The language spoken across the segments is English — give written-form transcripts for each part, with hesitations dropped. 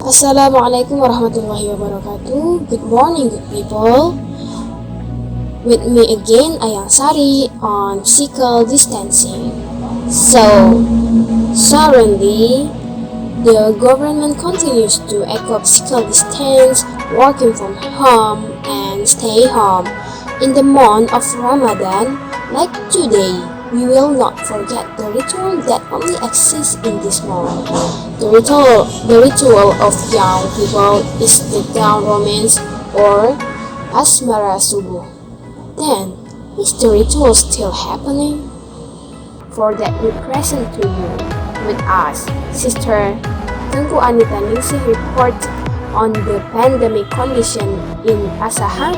Assalamualaikum warahmatullahi wabarakatuh. Good morning, good people. With me again, Ayang Sari on physical distancing. So, suddenly, the government continues to echo physical distance, working from home, and stay home. In the month of Ramadan, like today, we will not forget the ritual that only exists in this month. The ritual of young people is the dawn romance or Asmara Subuh. Then, is the ritual still happening? For that, we present to you with us, Sister Tengku Anita Ningsih report on the pandemic condition in Asahan,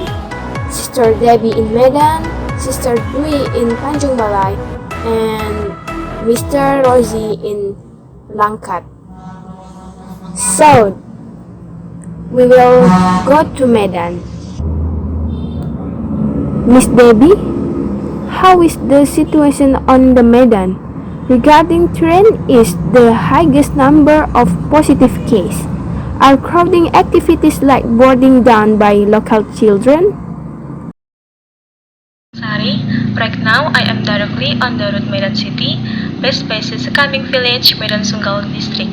Sister Debbie in Medan, Sister Dwi in Tanjung Balai, and Mr. Rosie in Langkat. So, we will go to Medan. Miss Debbie, how is the situation on the Medan? Regarding trend is the highest number of positive cases. Are crowding activities like boarding done by local children? Sari, right now I am directly on the route Medan City, best places Sekambing Village, Medan Sunggal District.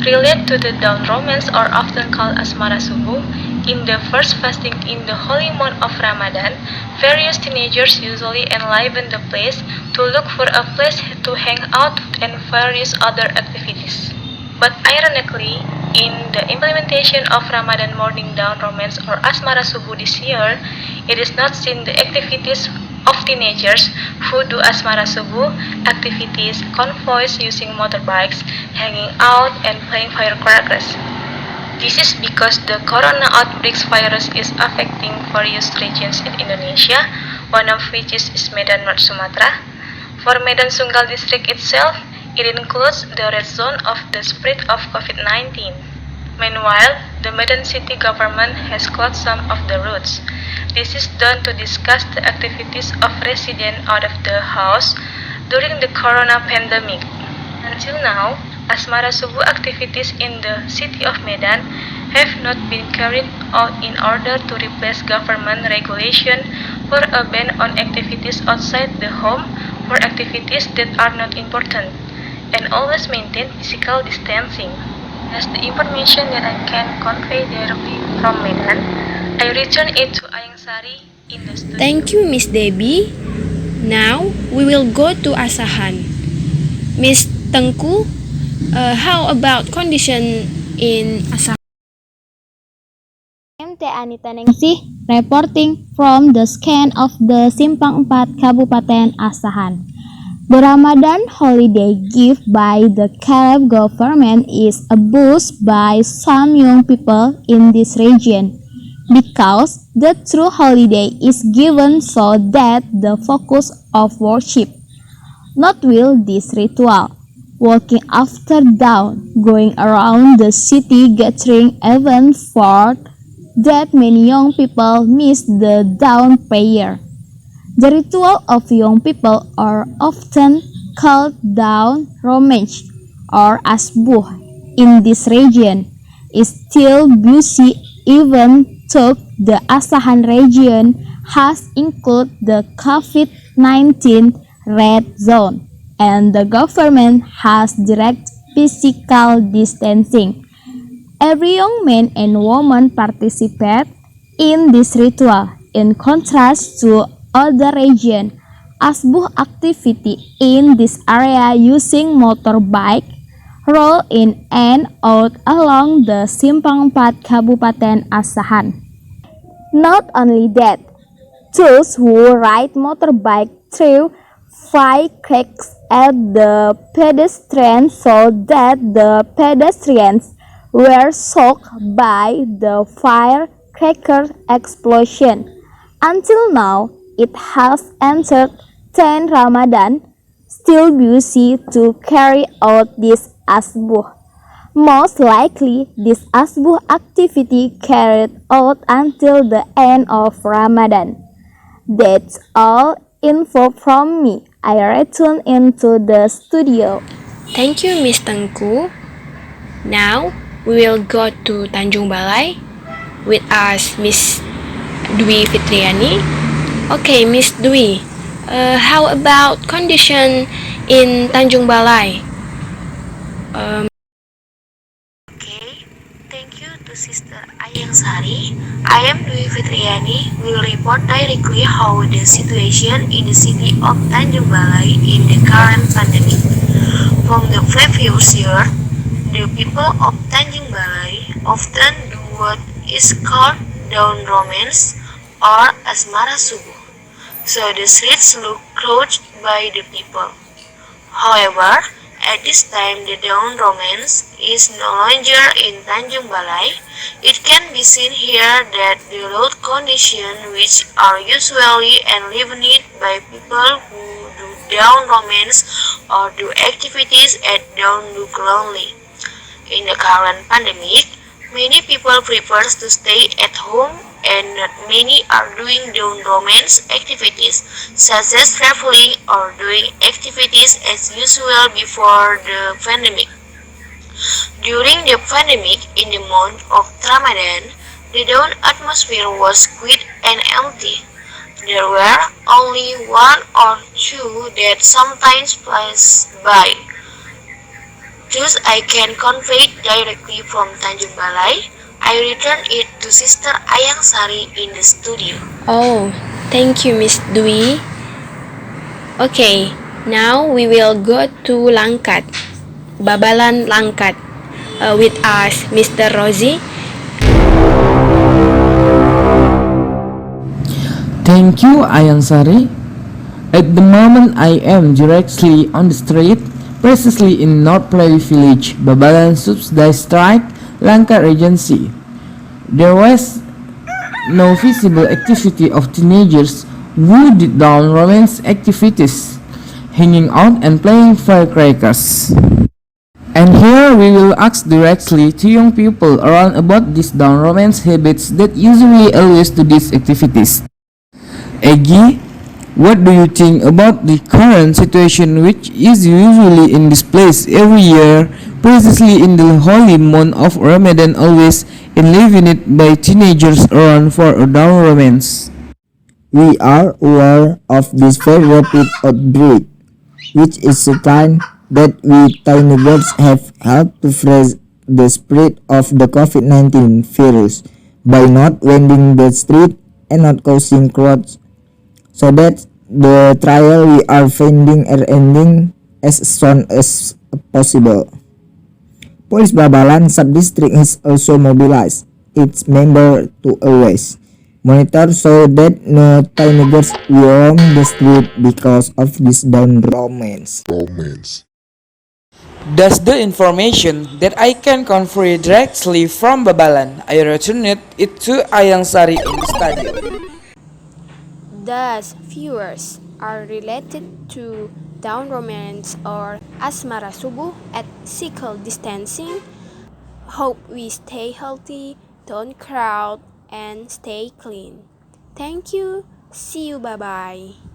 Related to the dawn romance or often called Asmara Subuh, in the first fasting in the holy month of Ramadan, various teenagers usually enliven the place to look for a place to hang out and various other activities. But ironically, in the implementation of Ramadan morning dawn romance or Asmara Subuh this year, it is not seen the activities of teenagers who do Asmara Subuh activities, convoys using motorbikes, hanging out, and playing firecrackers. This is because the corona outbreaks virus is affecting various regions in Indonesia, one of which is Medan, North Sumatra. For Medan Sunggal district itself, it includes the red zone of the spread of COVID-19. Meanwhile, the Medan city government has closed some of the roads. This is done to discuss the activities of residents out of the house during the corona pandemic. Until now, Asmara Subuh activities in the city of Medan have not been carried out in order to replace government regulation for a ban on activities outside the home for activities that are not important, and always maintain physical distancing. That's the information that I can convey directly from Medan. I return it to Ayang Sari in the studio. Thank you, Miss Debbie. Now, we will go to Asahan. Miss Tengku, how about condition in Asahan? MT Anita Ningsih reporting from the scan of the Simpang 4 Kabupaten Asahan. The Ramadan holiday gift by the Caleb government is a boost by some young people in this region because the true holiday is given so that the focus of worship, not will this ritual, walking after dawn, going around the city gathering even for that many young people miss the dawn prayer. The ritual of young people are often called dawn romance or asbuh in this region is still busy even though the Asahan region has included the COVID-19 red zone and the government has direct physical distancing. Every young man and woman participate in this ritual in contrast to other region. Asbuh activity in this area using motorbike roll in and out along the Simpang 4 Kabupaten Asahan. Not only that, those who ride motorbike through firecrackers at the pedestrians so that the pedestrians were shocked by the firecracker explosion. Until now, it has entered 10 Ramadan, still busy to carry out this asbuh. Most likely, this asbuh activity carried out until the end of Ramadan. That's all info from me. I return into the studio. Thank you, Miss Tengku. Now, we will go to Tanjung Balai with us, Miss Dwi Fitriani. Okay, Miss Dwi, how about condition in Tanjung Balai? Okay, thank you to Sister Ayang Sari. I am Dwi Fitriani will report directly how the situation in the city of Tanjung Balai in the current pandemic. From the previous year, the people of Tanjung Balai often do what is called dawn romance or asmara subuh. So the streets look crowded by the people. However, at this time the dawn romance is no longer in Tanjung Balai. It can be seen here that the road conditions which are usually enlivened by people who do dawn romance or do activities at dawn look lonely. In the current pandemic, many people prefer to stay at home and not many are doing dawn romance activities such as traveling or doing activities as usual before the pandemic. During the pandemic in the month of Ramadan, the dawn atmosphere was quiet and empty. There were only one or two that sometimes passed by. Thus I can convey it directly from Tanjung Balai. I return it to Sister Ayang Sari in the studio. Oh, thank you, Miss Dwi. Okay, now we will go to Langkat, Babalan Langkat, with us, Mr. Rosie. Thank you, Ayansari. At the moment, I am directly on the street, precisely in North Prairie Village, Babalan Subdistrict, Langkat Regency. There was no visible activity of teenagers who did dawn romance activities, hanging out and playing firecrackers. And here we will ask directly to young people around about these dawn romance habits that usually always do these activities. Aggie, what do you think about the current situation which is usually in this place every year, precisely in the holy month of Ramadan always enlivened by teenagers around for a dawn romance? We are aware of this very rapid outbreak, which is a sign that we tiny birds have helped to freeze the spread of the COVID-19 virus by not winding the street and not causing crowds, so that the trial we are finding are ending as soon as possible. Police Babalan Subdistrict has also mobilized its members to always monitor so that no tiny birds roam the street because of this dawn romance. That's the information that I can convey directly from Babalan. I returned it to Ayangsari in the studio. Thus, viewers are related to dawn romance or asmara subuh at physical distancing. Hope we stay healthy, don't crowd, and stay clean. Thank you. See you. Bye bye.